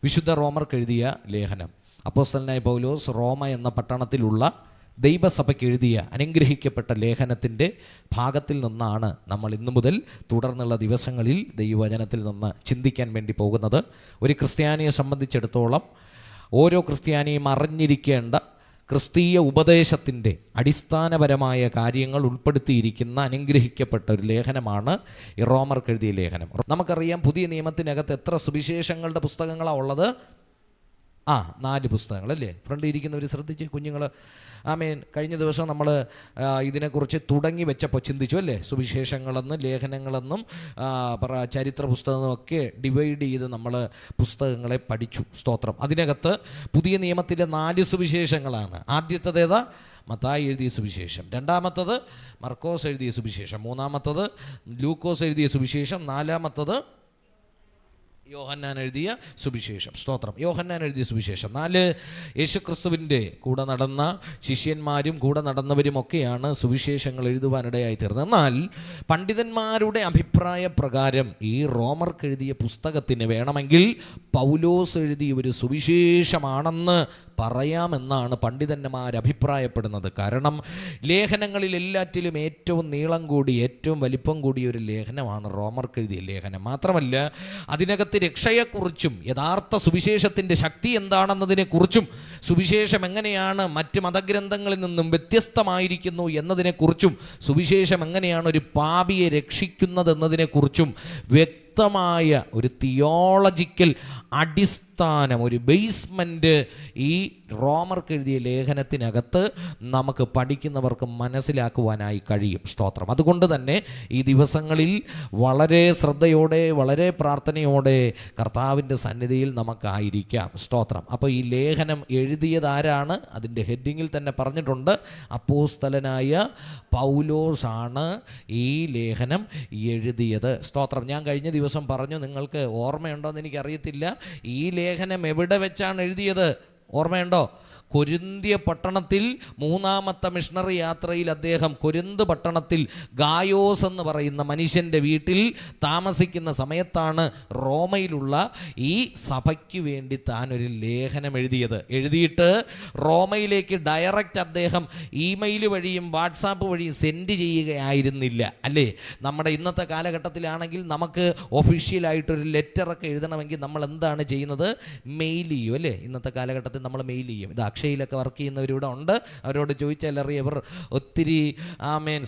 വിശുദ്ധ റോമർക്ക് എഴുതിയ ലേഖനം. അപ്പോസ്തലനായ പൗലോസ് റോമ എന്ന പട്ടണത്തിലുള്ള ദൈവസഭയ്ക്ക് എഴുതിയ അനുഗ്രഹിക്കപ്പെട്ട ലേഖനത്തിൻ്റെ ഭാഗത്തിൽ നിന്നാണ് നമ്മൾ ഇന്നു മുതൽ തുടർന്നുള്ള ദിവസങ്ങളിൽ ദൈവവചനത്തിൽ നിന്ന് ചിന്തിക്കാൻ വേണ്ടി പോകുന്നത്. ഒരു ക്രിസ്ത്യാനിയെ സംബന്ധിച്ചിടത്തോളം ഓരോ ക്രിസ്ത്യാനിയും അറിഞ്ഞിരിക്കേണ്ട ക്രിസ്തീയ ഉപദേശത്തിൻ്റെ അടിസ്ഥാനപരമായ കാര്യങ്ങൾ ഉൾപ്പെടുത്തിയിരിക്കുന്ന അനുഗ്രഹിക്കപ്പെട്ട ഒരു ലേഖനമാണ് ഈ റോമർക്ക് എഴുതിയ ലേഖനം. നമുക്കറിയാം, പുതിയ നിയമത്തിനകത്ത് എത്ര സുവിശേഷങ്ങളുടെ പുസ്തകങ്ങളാണ് ഉള്ളത്? 4 പുസ്തകങ്ങൾ അല്ലേ? ഫ്രണ്ട് ഇരിക്കുന്നവർ ശ്രദ്ധിച്ച്, കുഞ്ഞുങ്ങൾ. കഴിഞ്ഞ ദിവസം നമ്മൾ ഇതിനെക്കുറിച്ച് തുടങ്ങി വെച്ചപ്പോൾ ചിന്തിച്ചു അല്ലേ? സുവിശേഷങ്ങളെന്നും ലേഖനങ്ങളെന്നും ചരിത്ര പുസ്തകമൊക്കെ ഡിവൈഡ് ചെയ്ത് നമ്മൾ പുസ്തകങ്ങളെ പഠിച്ചു. സ്തോത്രം. അതിനകത്ത് പുതിയ നിയമത്തിലെ 4 സുവിശേഷങ്ങളാണ്. ആദ്യത്തേത് മത്തായി എഴുതിയ സുവിശേഷം, രണ്ടാമത്തത് മർക്കോസ് എഴുതിയ സുവിശേഷം, മൂന്നാമത്തത് ലൂക്കോസ് എഴുതിയ സുവിശേഷം, നാലാമത്തത് യോഹന്നാൻ എഴുതിയ സുവിശേഷം. സ്തോത്രം. യോഹന്നാൻ എഴുതിയ സുവിശേഷം. 4 യേശുക്രിസ്തുവിൻ്റെ കൂടെ നടന്ന ശിഷ്യന്മാരും കൂടെ നടന്നവരുമൊക്കെയാണ് സുവിശേഷങ്ങൾ എഴുതുവാനിടയായി തീർന്നത്. എന്നാൽ പണ്ഡിതന്മാരുടെ അഭിപ്രായ പ്രകാരം ഈ റോമർക്ക് എഴുതിയ പുസ്തകത്തിന് വേണമെങ്കിൽ പൗലോസ് എഴുതിയ ഒരു സുവിശേഷമാണെന്ന് പറയാമെന്നാണ് പണ്ഡിതന്മാർ അഭിപ്രായപ്പെടുന്നത്. കാരണം ലേഖനങ്ങളിൽ എല്ലാറ്റിലും ഏറ്റവും നീളം കൂടി, ഏറ്റവും വലിപ്പം കൂടിയ ഒരു ലേഖനമാണ് റോമർക്ക് എഴുതിയ ലേഖനം. മാത്രമല്ല, അതിനകത്ത് രക്ഷയെക്കുറിച്ചും യഥാർത്ഥ സുവിശേഷത്തിൻ്റെ ശക്തി എന്താണെന്നതിനെക്കുറിച്ചും സുവിശേഷം എങ്ങനെയാണ് മറ്റ് മതഗ്രന്ഥങ്ങളിൽ നിന്നും വ്യത്യസ്തമായിരിക്കുന്നു എന്നതിനെക്കുറിച്ചും സുവിശേഷം എങ്ങനെയാണ് ഒരു പാപിയെ രക്ഷിക്കുന്നത് എന്നതിനെക്കുറിച്ചും വ്യക്തമായ ഒരു തിയോളജിക്കൽ അടിസ്ഥാനം, ഒരു ബേസ്മെൻറ്റ് ഈ റോമർക്ക് എഴുതിയ ലേഖനത്തിനകത്ത് നമുക്ക് പഠിക്കുന്നവർക്ക് മനസ്സിലാക്കുവാനായി കഴിയും. സ്തോത്രം. അതുകൊണ്ട് തന്നെ ഈ ദിവസങ്ങളിൽ വളരെ ശ്രദ്ധയോടെ, വളരെ പ്രാർത്ഥനയോടെ കർത്താവിൻ്റെ സന്നിധിയിൽ നമുക്കായിരിക്കാം. സ്തോത്രം. അപ്പോൾ ഈ ലേഖനം എഴുതിയതാരാണ്? അതിൻ്റെ ഹെഡിങ്ങിൽ തന്നെ പറഞ്ഞിട്ടുണ്ട്, അപ്പോസ്തലനായ പൗലോസാണ് ഈ ലേഖനം എഴുതിയത്. സ്തോത്രം. ഞാൻ കഴിഞ്ഞ ദിവസം പറഞ്ഞു, നിങ്ങൾക്ക് ഓർമ്മയുണ്ടോയെന്ന് എനിക്കറിയത്തില്ല, ഈ ലേഖനം എവിടെ വെച്ചാണ് എഴുതിയത്? ഓർമ്മയുണ്ടോ? കൊരിന്ത്യ പട്ടണത്തിൽ 3ാമത്തെ മിഷണറി യാത്രയിൽ അദ്ദേഹം കൊരിന്ത് പട്ടണത്തിൽ ഗായോസ് എന്ന് പറയുന്ന മനുഷ്യൻ്റെ വീട്ടിൽ താമസിക്കുന്ന സമയത്താണ് റോമയിലുള്ള ഈ സഭയ്ക്ക് വേണ്ടി താൻ ഒരു ലേഖനം എഴുതിയത്. എഴുതിയിട്ട് റോമയിലേക്ക് ഡയറക്റ്റ് അദ്ദേഹം ഇമെയിൽ വഴിയും വാട്സാപ്പ് വഴിയും സെൻഡ് ചെയ്യുകയായിരുന്നില്ല അല്ലേ? നമ്മുടെ ഇന്നത്തെ കാലഘട്ടത്തിലാണെങ്കിൽ നമുക്ക് ഒഫീഷ്യലായിട്ടൊരു ലെറ്ററൊക്കെ എഴുതണമെങ്കിൽ നമ്മൾ എന്താണ് ചെയ്യുന്നത്? മെയിൽ ചെയ്യും അല്ലേ? ഇന്നത്തെ കാലഘട്ടത്തിൽ നമ്മൾ മെയിൽ ചെയ്യും. ഇത് അക്ഷയിലൊക്കെ വർക്ക് ചെയ്യുന്നവരിവിടെ ഉണ്ട്, അവരോട് ചോദിച്ചാൽ അറിയാം, ഇവർ ഒത്തിരി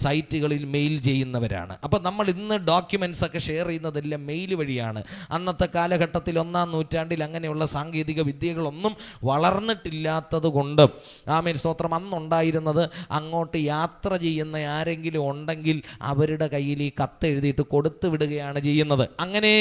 സൈറ്റുകളിൽ മെയിൽ ചെയ്യുന്നവരാണ്. അപ്പോൾ നമ്മൾ ഇന്ന് ഡോക്യുമെൻറ്റ്സ് ഒക്കെ ഷെയർ ചെയ്യുന്നതെല്ലാം മെയിൽ വഴിയാണ്. അന്നത്തെ കാലഘട്ടത്തിൽ 1-ാം നൂറ്റാണ്ടിൽ അങ്ങനെയുള്ള സാങ്കേതിക വിദ്യകളൊന്നും വളർന്നിട്ടില്ലാത്തത് കൊണ്ട് സ്തോത്രം, അന്നുണ്ടായിരുന്നത് അങ്ങോട്ട് യാത്ര ചെയ്യുന്ന ആരെങ്കിലും ഉണ്ടെങ്കിൽ അവരുടെ കയ്യിൽ ഈ കത്ത് എഴുതിയിട്ട് കൊടുത്തു വിടുകയാണ് ചെയ്യുന്നത്. അങ്ങനെ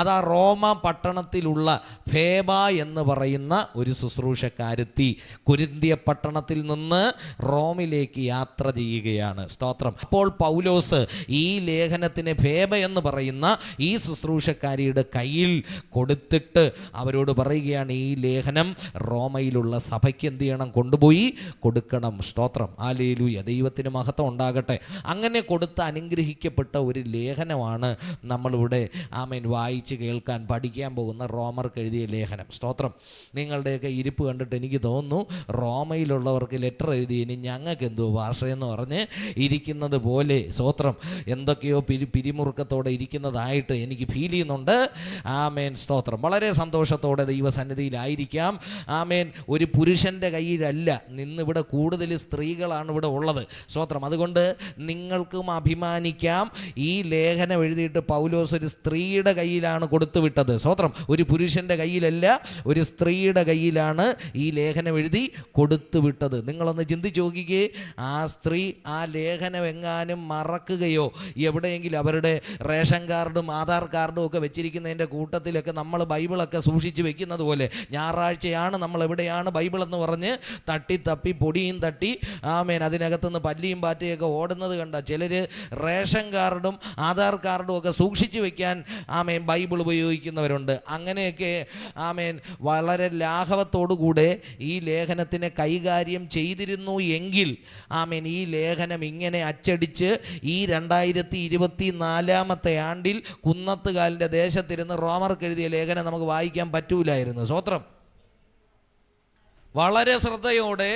അതാ റോമ പട്ടണത്തിലുള്ള ഫേബ എന്ന് പറയുന്ന ഒരു ശുശ്രൂഷക്കാരെത്തി കൊരിന്ത്യ പട്ടണത്തിൽ നിന്ന് റോമിലേക്ക് യാത്ര ചെയ്യുകയാണ്. സ്തോത്രം. അപ്പോൾ പൗലോസ് ഈ ലേഖനത്തിന് ഫേബ എന്ന് പറയുന്ന ഈ ശുശ്രൂഷക്കാരിയുടെ കയ്യിൽ കൊടുത്തിട്ട് അവരോട് പറയുകയാണ്, ഈ ലേഖനം റോമയിലുള്ള സഭയ്ക്ക് എന്ത് ചെയ്യണം? കൊണ്ടുപോയി കൊടുക്കണം. സ്തോത്രം. ഹല്ലേലൂയ. ദൈവത്തിന് മഹത്വം ഉണ്ടാകട്ടെ. അങ്ങനെ കൊടുത്ത് അനുഗ്രഹിക്കപ്പെട്ട ഒരു ലേഖനമാണ് നമ്മളിവിടെ വായിച്ച് കേൾക്കാൻ പഠിക്കാൻ പോകുന്ന റോമർക്ക് എഴുതിയ ലേഖനം. സ്തോത്രം. നിങ്ങളുടെയൊക്കെ ഇരിപ്പ് കണ്ടിട്ട് എനിക്ക് തോന്നുന്നു റോമയിലുള്ളവർക്ക് ലെറ്റർ എഴുതി ഇനി ഞങ്ങൾക്ക് എന്തോ ഭാഷയെന്ന് പറഞ്ഞ് ഇരിക്കുന്നത് പോലെ, സ്തോത്രം, എന്തൊക്കെയോ പിരിമുറുക്കത്തോടെ ഇരിക്കുന്നതായിട്ട് എനിക്ക് ഫീൽ ചെയ്യുന്നുണ്ട്. സ്തോത്രം. വളരെ സന്തോഷത്തോടെ ദൈവസന്നിധിയിലായിരിക്കാം. ഒരു പുരുഷൻ്റെ കയ്യിലല്ല നിന്നിവിടെ കൂടുതൽ സ്ത്രീകളാണ് ഇവിടെ ഉള്ളത്. സ്തോത്രം. അതുകൊണ്ട് നിങ്ങൾക്കും അഭിമാനിക്കാം. ഈ ലേഖനം എഴുതിയിട്ട് പൗലോസ് ഒരു സ്ത്രീയുടെ കയ്യിലാണ് കൊടുത്തു വിട്ടത്. സ്തോത്രം. ഒരു പുരുഷൻ്റെ കയ്യിലല്ല, ഒരു സ്ത്രീയുടെ കയ്യിലാണ് ഈ ലേഖനം എഴുതി കൊടുത്തു വിട്ടത്. നിങ്ങളൊന്ന് ചിന്തിച്ച് നോക്കിക്കേ. ആ സ്ത്രീ ആ ലേഖനം എങ്ങാനും മറക്കുകയോ എവിടെയെങ്കിലും അവരുടെ റേഷൻ കാർഡും ആധാർ കാർഡും ഒക്കെ വെച്ചിരിക്കുന്നതിൻ്റെ കൂട്ടത്തിലൊക്കെ നമ്മൾ ബൈബിളൊക്കെ സൂക്ഷിച്ച് വെക്കുന്നത് പോലെ ഞായറാഴ്ചയാണ് നമ്മൾ എവിടെയാണ് ബൈബിളെന്ന് പറഞ്ഞ് തട്ടി പൊടിയും തട്ടി അതിനകത്തുനിന്ന് പല്ലിയും പാറ്റയൊക്കെ ഓടുന്നത് കണ്ട ചിലർ റേഷൻ കാർഡും ആധാർ കാർഡും ഒക്കെ സൂക്ഷിച്ച് വെക്കാൻ ബൈബിൾ ഉപയോഗിക്കുന്നവരുണ്ട്. അങ്ങനെയൊക്കെ വളരെ ലാഘവത്തോടുകൂടെ ഈ ലേഖനത്തിനെ കൈകാര്യം ചെയ്തിരുന്നു എങ്കിൽ ആമേൻ ഈ ലേഖനം ഇങ്ങനെ അച്ചടിച്ച് ഈ 2024 ആണ്ടിൽ കുന്നത്തുകാലിൻ്റെ ദേശത്തിരുന്ന് റോമർക്ക് എഴുതിയ ലേഖനം നമുക്ക് വായിക്കാൻ പറ്റൂലായിരുന്നു. സ്തോത്രം. വളരെ ശ്രദ്ധയോടെ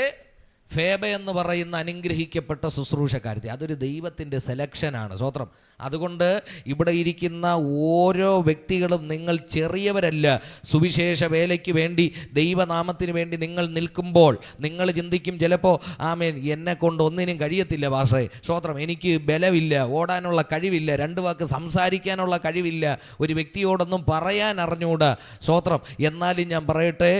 ഫേബ എന്ന് പറയുന്ന അനുഗ്രഹിക്കപ്പെട്ട ശുശ്രൂഷക്കാരത്തി, അതൊരു ദൈവത്തിൻ്റെ സെലക്ഷനാണ്. സ്തോത്രം. അതുകൊണ്ട് ഇവിടെ ഇരിക്കുന്ന ഓരോ വ്യക്തികളും നിങ്ങൾ ചെറിയവരല്ല. സുവിശേഷ വേലയ്ക്ക് വേണ്ടി, ദൈവനാമത്തിന് വേണ്ടി നിങ്ങൾ നിൽക്കുമ്പോൾ നിങ്ങൾ ചിന്തിക്കും ചിലപ്പോൾ ആമേൻ എന്നെ കൊണ്ട് ഒന്നിനും കഴിയത്തില്ല പാസ്റ്ററേ. സ്തോത്രം. എനിക്ക് ബലമില്ല, ഓടാനുള്ള കഴിവില്ല, 2 വാക്ക് സംസാരിക്കാനുള്ള കഴിവില്ല, ഒരു വ്യക്തിയോടൊന്നും പറയാൻ അറിഞ്ഞുകൂടാ. സ്തോത്രം. എന്നാലും ഞാൻ പറയട്ടെ,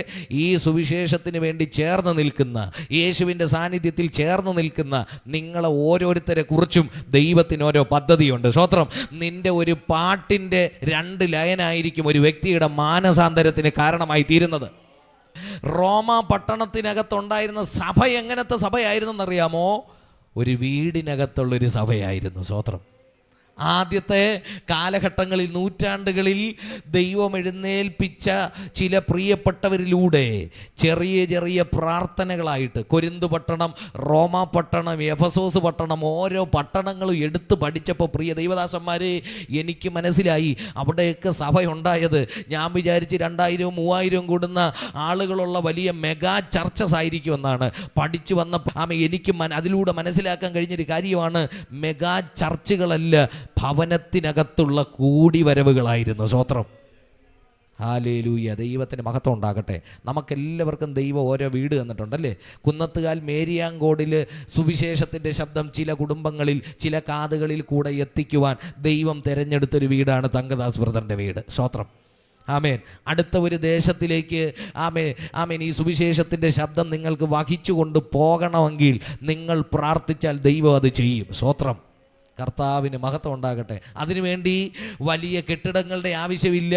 ഈ സുവിശേഷത്തിന് വേണ്ടി ചേർന്ന് നിൽക്കുന്ന, യേശുവിൻ്റെ സാന്നിധ്യത്തിൽ ചേർന്ന് നിൽക്കുന്ന നിങ്ങളെ ഓരോരുത്തരെ കുറിച്ചും ദൈവത്തിന് ഓരോ പദ്ധതിയുണ്ട്. സ്തോത്രം. നിന്റെ ഒരു പാട്ടിൻ്റെ 2 ലയനായിരിക്കും ഒരു വ്യക്തിയുടെ മാനസാന്തരത്തിന് കാരണമായി തീരുന്നത്. റോമ പട്ടണത്തിനകത്തുണ്ടായിരുന്ന സഭ എങ്ങനത്തെ സഭയായിരുന്നെന്നറിയാമോ? ഒരു വീടിനകത്തുള്ളൊരു സഭയായിരുന്നു. സ്തോത്രം. ആദ്യത്തെ കാലഘട്ടങ്ങളിൽ, നൂറ്റാണ്ടുകളിൽ ദൈവം എഴുന്നേൽപ്പിച്ച ചില പ്രിയപ്പെട്ടവരിലൂടെ ചെറിയ ചെറിയ പ്രാർത്ഥനകളായിട്ട് കൊരിന്ത് പട്ടണം, റോമ പട്ടണം, എഫസോസ് പട്ടണം, ഓരോ പട്ടണങ്ങളും എടുത്ത് പഠിച്ചപ്പോൾ പ്രിയ ദൈവദാസന്മാരെ എനിക്ക് മനസ്സിലായി അവിടെയൊക്കെ സഭയുണ്ടായത്. ഞാൻ വിചാരിച്ച് 2000-3000 കൂടുന്ന ആളുകളുള്ള വലിയ മെഗാ ചർച്ചസ് ആയിരിക്കുമെന്നാണ്. പഠിച്ചു വന്ന എനിക്ക് അതിലൂടെ മനസ്സിലാക്കാൻ കഴിഞ്ഞൊരു കാര്യമാണ്, മെഗാ ചർച്ചുകളല്ല, ഭവനത്തിനകത്തുള്ള കൂടിവരവുകളായിരുന്നു. സ്തോത്രം. ഹല്ലേലൂയ. ദൈവത്തിന് മഹത്വം ഉണ്ടാകട്ടെ. നമുക്കെല്ലാവർക്കും ദൈവം ഓരോ വീട് തന്നിട്ടുണ്ടല്ലേ. കുന്നത്തുകാൽ മേരിയാങ്കോടിൽ സുവിശേഷത്തിൻ്റെ ശബ്ദം ചില കുടുംബങ്ങളിൽ, ചില കാതുകളിൽ കൂടെ എത്തിക്കുവാൻ ദൈവം തിരഞ്ഞെടുത്തൊരു വീടാണ് തങ്കദാസ് ബ്രദറിൻ്റെ വീട്. സ്തോത്രം. ആമേൻ. അടുത്ത ഒരു ദേശത്തിലേക്ക് ആമേൻ ഈ സുവിശേഷത്തിൻ്റെ ശബ്ദം നിങ്ങൾക്ക് വഹിച്ചു കൊണ്ട് പോകണമെങ്കിൽ നിങ്ങൾ പ്രാർത്ഥിച്ചാൽ ദൈവം അത് ചെയ്യും. സ്തോത്രം. കർത്താവിന് മഹത്വം ഉണ്ടാകട്ടെ. അതിനുവേണ്ടി വലിയ കെട്ടിടങ്ങളുടെ ആവശ്യമില്ല,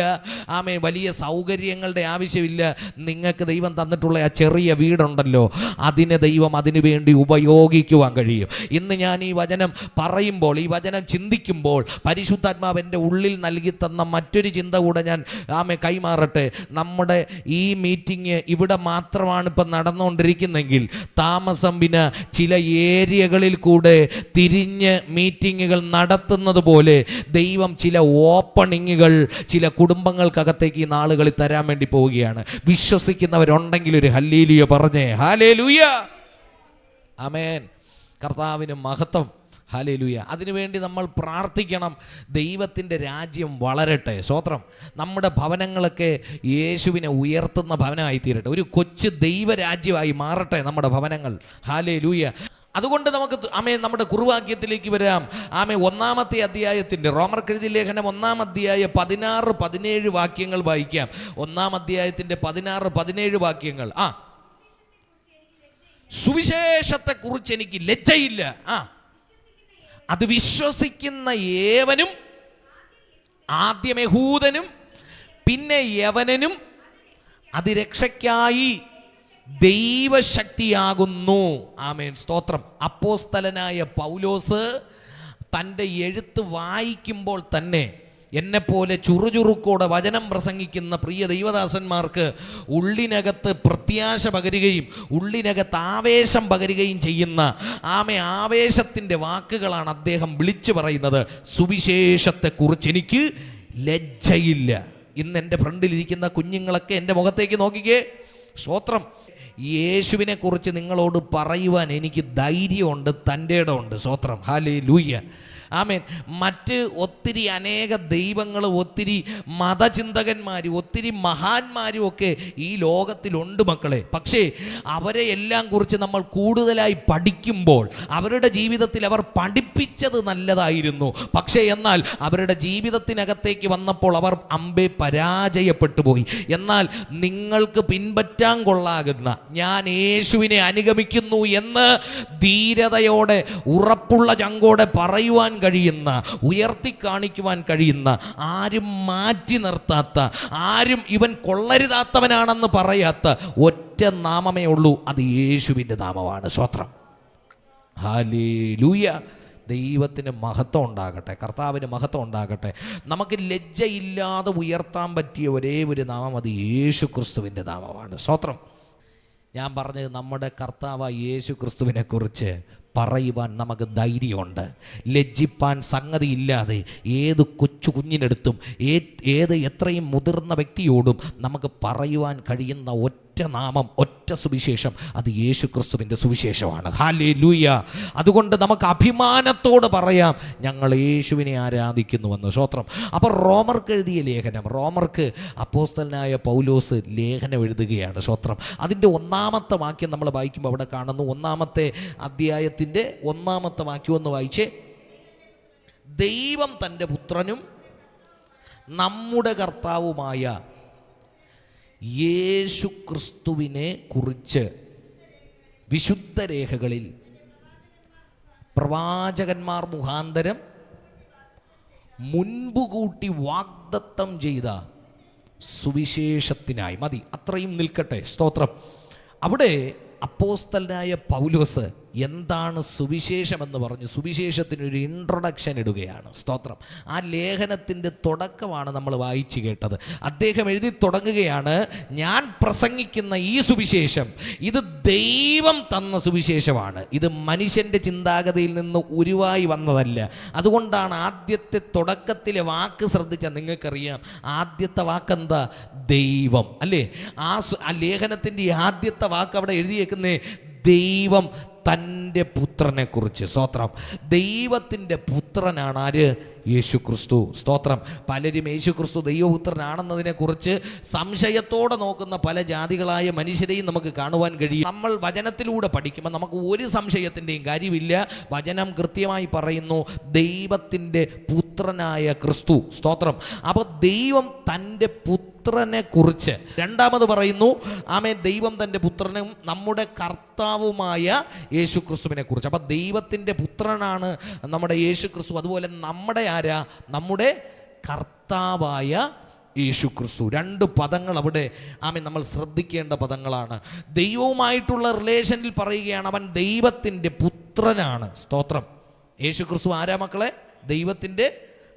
വലിയ സൗകര്യങ്ങളുടെ ആവശ്യമില്ല. നിങ്ങൾക്ക് ദൈവം തന്നിട്ടുള്ള ആ ചെറിയ വീടുണ്ടല്ലോ, അതിനെ ദൈവം അതിനു വേണ്ടി ഉപയോഗിക്കുവാൻ കഴിയും. ഇന്ന് ഞാൻ ഈ വചനം പറയുമ്പോൾ, ഈ വചനം ചിന്തിക്കുമ്പോൾ പരിശുദ്ധാത്മാവ് എൻ്റെ ഉള്ളിൽ നൽകി തന്ന മറ്റൊരു ചിന്ത കൂടെ ഞാൻ കൈമാറട്ടെ. നമ്മുടെ ഈ മീറ്റിംഗ് ഇവിടെ മാത്രമാണ് ഇപ്പം നടന്നുകൊണ്ടിരിക്കുന്നെങ്കിൽ, താമസം പിന്നെ ചില ഏരിയകളിൽ കൂടെ തിരിഞ്ഞ് മീറ്റിംഗ് നടത്തുന്നത് പോലെ ദൈവം ചില ഓപ്പണിങ്ങുകൾ ചില കുടുംബങ്ങൾക്കകത്തേക്ക് ഈ നാളുകളിൽ തരാൻ വേണ്ടി പോവുകയാണ്. വിശ്വസിക്കുന്നവരുണ്ടെങ്കിൽ ഒരു ഹല്ലേലൂയ പറഞ്ഞേ. ഹല്ലേലൂയ. ആമേൻ. കർത്താവിന് മഹത്വം. ഹല്ലേലൂയ. അതിനുവേണ്ടി നമ്മൾ പ്രാർത്ഥിക്കണം. ദൈവത്തിൻ്റെ രാജ്യം വളരട്ടെ. സ്തോത്രം. നമ്മുടെ ഭവനങ്ങളൊക്കെ യേശുവിനെ ഉയർത്തുന്ന ഭവനമായി തീരട്ടെ. ഒരു കൊച്ചു ദൈവരാജ്യമായി മാറട്ടെ നമ്മുടെ ഭവനങ്ങൾ. ഹല്ലേലൂയ. അതുകൊണ്ട് നമുക്ക് നമ്മുടെ കുറുവാക്യത്തിലേക്ക് വരാം. 1-ാമത്തെ അധ്യായത്തിൻ്റെ, റോമർക്കെഴുതിയ ലേഖനം 1-ാം അധ്യായം 16-17 വാക്യങ്ങൾ വായിക്കാം. 1-ാം അധ്യായത്തിൻ്റെ 16-17 വാക്യങ്ങൾ. സുവിശേഷത്തെക്കുറിച്ച് എനിക്ക് ലജ്ജയില്ല. അത് വിശ്വസിക്കുന്ന ഏവനും, ആദ്യം യഹൂദനും പിന്നെ യവനനും അത് രക്ഷയ്ക്കായി ദൈവശക്തിയാകുന്നു. ആമേൻ. സ്തോത്രം. അപ്പോസ്തലനായ പൗലോസ് തൻ്റെ എഴുത്ത് വായിക്കുമ്പോൾ തന്നെ എന്നെപ്പോലെ ചുറുചുറുക്കോടെ വചനം പ്രസംഗിക്കുന്ന പ്രിയ ദൈവദാസന്മാർക്ക് ഉള്ളിനകത്ത് പ്രത്യാശ പകരുകയും ഉള്ളിനകത്ത് ആവേശം പകരുകയും ചെയ്യുന്ന ആവേശത്തിൻ്റെ വാക്കുകളാണ് അദ്ദേഹം വിളിച്ചു പറയുന്നത്. സുവിശേഷത്തെക്കുറിച്ച് എനിക്ക് ലജ്ജയില്ല. ഇന്ന് എൻ്റെ ഫ്രണ്ടിലിരിക്കുന്ന കുഞ്ഞുങ്ങളൊക്കെ എൻ്റെ മുഖത്തേക്ക് നോക്കിക്കേ. സ്തോത്രം. യേശുവിനെ കുറിച്ച് നിങ്ങളോട് പറയുവാൻ എനിക്ക് ധൈര്യമുണ്ട്, തൻ്റെ ഇടമുണ്ട്. സ്തോത്രം. ഹല്ലേലൂയ. ആമേൻ. മറ്റ് ഒത്തിരി അനേക ദൈവങ്ങളും ഒത്തിരി മതചിന്തകന്മാരും ഒത്തിരി മഹാന്മാരും ഒക്കെ ഈ ലോകത്തിലുണ്ട് മക്കളെ. പക്ഷേ അവരെ എല്ലാം കുറിച്ച് നമ്മൾ കൂടുതലായി പഠിക്കുമ്പോൾ അവരുടെ ജീവിതത്തിൽ അവർ പഠിപ്പിച്ചത് നല്ലതായിരുന്നു. പക്ഷേ എന്നാൽ അവരുടെ ജീവിതത്തിനകത്തേക്ക് വന്നപ്പോൾ അവർ പരാജയപ്പെട്ടു പോയി. എന്നാൽ നിങ്ങൾക്ക് പിൻപറ്റാൻ കൊള്ളാകുന്ന, ഞാൻ യേശുവിനെ അനുഗമിക്കുന്നു എന്ന് ധീരതയോടെ ഉറപ്പുള്ള ചങ്കോടെ പറയുവാൻ കഴിയുന്ന, ഉയർത്തി കാണിക്കുവാൻ കഴിയുന്ന, ആരും മാറ്റി നിർത്താത്ത, ആരും ഇവൻ കൊള്ളരുതാത്തവനാണെന്ന് പറയാത്ത ഒറ്റ നാമമേ ഉള്ളൂ. അത് യേശുവിൻ്റെ നാമമാണ്. സ്തോത്രം. ഹല്ലേലൂയ. ദൈവത്തിന് മഹത്വം ഉണ്ടാകട്ടെ. കർത്താവിന് മഹത്വം ഉണ്ടാകട്ടെ. നമുക്ക് ലജ്ജയില്ലാതെ ഉയർത്താൻ പറ്റിയ ഒരേ ഒരു നാമം അത് യേശു ക്രിസ്തുവിൻ്റെ നാമമാണ്. സ്തോത്രം. ഞാൻ പറഞ്ഞത് നമ്മുടെ കർത്താവായ യേശു ക്രിസ്തുവിനെ കുറിച്ച് പറയുവാൻ നമുക്ക് ധൈര്യമുണ്ട്. ലജ്ജിപ്പാൻ സംഗതിയില്ലാതെ ഏത് കൊച്ചു കുഞ്ഞിനടുത്തും എത്രയും മുതിർന്ന വ്യക്തിയോടും നമുക്ക് പറയുവാൻ കഴിയുന്ന ഒറ്റ നാമം, ഒറ്റ സുവിശേഷം, അത് യേശു ക്രിസ്തുവിൻ്റെ സുവിശേഷമാണ്. ഹല്ലേലൂയ. അതുകൊണ്ട് നമുക്ക് അഭിമാനത്തോട് പറയാം, ഞങ്ങൾ യേശുവിനെ ആരാധിക്കുന്നുവെന്ന്. സ്തോത്രം. അപ്പോൾ റോമർക്ക് എഴുതിയ ലേഖനം, റോമർക്ക് അപ്പോസ്തലനായ പൗലോസ് ലേഖനം എഴുതുകയാണ്. സ്തോത്രം. അതിൻ്റെ 1-ാമത്തെ വാക്യം നമ്മൾ വായിക്കുമ്പോൾ അവിടെ കാണുന്നു, 1-ാമത്തെ അധ്യായത്തിൻ്റെ 1-ാമത്തെ വാക്യം ഒന്ന് വായിച്ചേ. ദൈവം തൻ്റെ പുത്രനും നമ്മുടെ കർത്താവുമായ യേശു ക്രിസ്തുവിനെ കുറിച്ച് വിശുദ്ധ രേഖകളിൽ പ്രവാചകന്മാർ മുഖാന്തരം മുൻപുകൂട്ടി വാഗ്ദത്തം ചെയ്ത സുവിശേഷത്തിനായി. മതി, അത്രയും നിൽക്കട്ടെ. സ്തോത്രം. അവിടെ അപ്പോസ്തലനായ പൗലോസ് എന്താണ് സുവിശേഷമെന്ന് പറഞ്ഞ് സുവിശേഷത്തിനൊരു ഇൻട്രൊഡക്ഷൻ ഇടുകയാണ്. സ്തോത്രം. ആ ലേഖനത്തിൻ്റെ തുടക്കമാണ് നമ്മൾ വായിച്ചു കേട്ടത്. അദ്ദേഹം എഴുതി തുടങ്ങുകയാണ്, ഞാൻ പ്രസംഗിക്കുന്ന ഈ സുവിശേഷം ഇത് ദൈവം തന്ന സുവിശേഷമാണ്, ഇത് മനുഷ്യൻ്റെ ചിന്താഗതിയിൽ നിന്ന് ഉരുവായി വന്നതല്ല. അതുകൊണ്ടാണ് ആദ്യത്തെ തുടക്കത്തിലെ വാക്ക് ശ്രദ്ധിച്ചാൽ നിങ്ങൾക്കറിയാം, ആദ്യത്തെ വാക്കെന്താ? ദൈവം, അല്ലേ? ആ ലേഖനത്തിൻ്റെ ആദ്യത്തെ വാക്ക് അവിടെ എഴുതിയേക്കുന്നേ ദൈവം തൻ്റെ പുത്രനെ കുറിച്ച്. സ്തോത്രം. ദൈവത്തിൻ്റെ പുത്രനാണ് ആര്? യേശു ക്രിസ്തു. സ്തോത്രം. പലരും യേശു ക്രിസ്തു ദൈവപുത്രനാണെന്നതിനെക്കുറിച്ച് സംശയത്തോടെ നോക്കുന്ന പല ജാതികളായ മനുഷ്യരെയും നമുക്ക് കാണുവാൻ കഴിയും. നമ്മൾ വചനത്തിലൂടെ പഠിക്കുമ്പോൾ നമുക്ക് ഒരു സംശയത്തിൻ്റെയും കാര്യമില്ല. വചനം കൃത്യമായി പറയുന്നു, ദൈവത്തിൻ്റെ പുത്രനായ ക്രിസ്തു. സ്തോത്രം. അപ്പോൾ ദൈവം തൻ്റെ പുത്രനെ കുറിച്ച് രണ്ടാമത് പറയുന്നു, ആമേൻ, ദൈവം തൻ്റെ പുത്രനും നമ്മുടെ കർത്താവുമായ യേശു ക്രിസ്തുവിനെ കുറിച്ച്. അപ്പം ദൈവത്തിൻ്റെ പുത്രനാണ് നമ്മുടെ യേശു ക്രിസ്തു. അതുപോലെ നമ്മുടെ ആരാ? നമ്മുടെ കർത്താവായ യേശു ക്രിസ്തു. 2 പദങ്ങൾ അവിടെ ആമേൻ നമ്മൾ ശ്രദ്ധിക്കേണ്ട പദങ്ങളാണ്. ദൈവവുമായിട്ടുള്ള റിലേഷനിൽ പറയുകയാണ്, അവൻ ദൈവത്തിൻ്റെ പുത്രനാണ്. സ്തോത്രം. യേശു ക്രിസ്തു ആരാ മക്കളെ? ദൈവത്തിൻ്റെ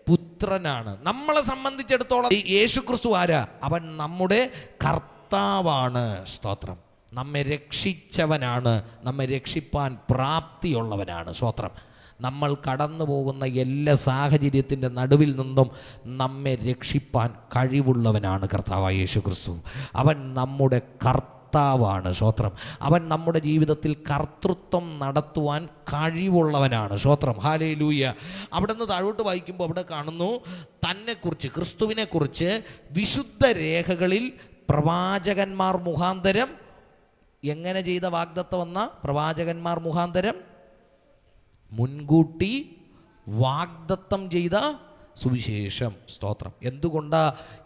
പുത്രനാണ്. നമ്മളെ സംബന്ധിച്ചിടത്തോളം യേശു ക്രിസ്തു ആരാ? അവൻ നമ്മുടെ കർത്താവാണ്. സ്തോത്രം. നമ്മെ രക്ഷിച്ചവനാണ്, നമ്മെ രക്ഷിപ്പാൻ പ്രാപ്തിയുള്ളവനാണ്. സ്തോത്രം. നമ്മൾ കടന്നു പോകുന്ന എല്ലാ സാഹചര്യത്തിൻ്റെ നടുവിൽ നിന്നും നമ്മെ രക്ഷിപ്പാൻ കഴിവുള്ളവനാണ് കർത്താവായ യേശു ക്രിസ്തു. അവൻ നമ്മുടെ കർത്താവാണ്. സ്തോത്രം. അവൻ നമ്മുടെ ജീവിതത്തിൽ കർത്തൃത്വം നടത്തുവാൻ കഴിവുള്ളവനാണ്. സ്തോത്രം. ഹല്ലേലൂയ. അവിടെ നിന്ന് താഴോട്ട് വായിക്കുമ്പോൾ അവിടെ കാണുന്നു, തന്നെക്കുറിച്ച്, ക്രിസ്തുവിനെക്കുറിച്ച് വിശുദ്ധ രേഖകളിൽ പ്രവാചകന്മാർ മുഖാന്തരം എങ്ങനെ ചെയ്ത വാഗ്ദത്തം വന്ന? പ്രവാചകന്മാർ മുഖാന്തരം മുൻകൂട്ടി വാഗ്ദത്തം ചെയ്ത സുവിശേഷം. സ്തോത്രം. എന്തുകൊണ്ടാ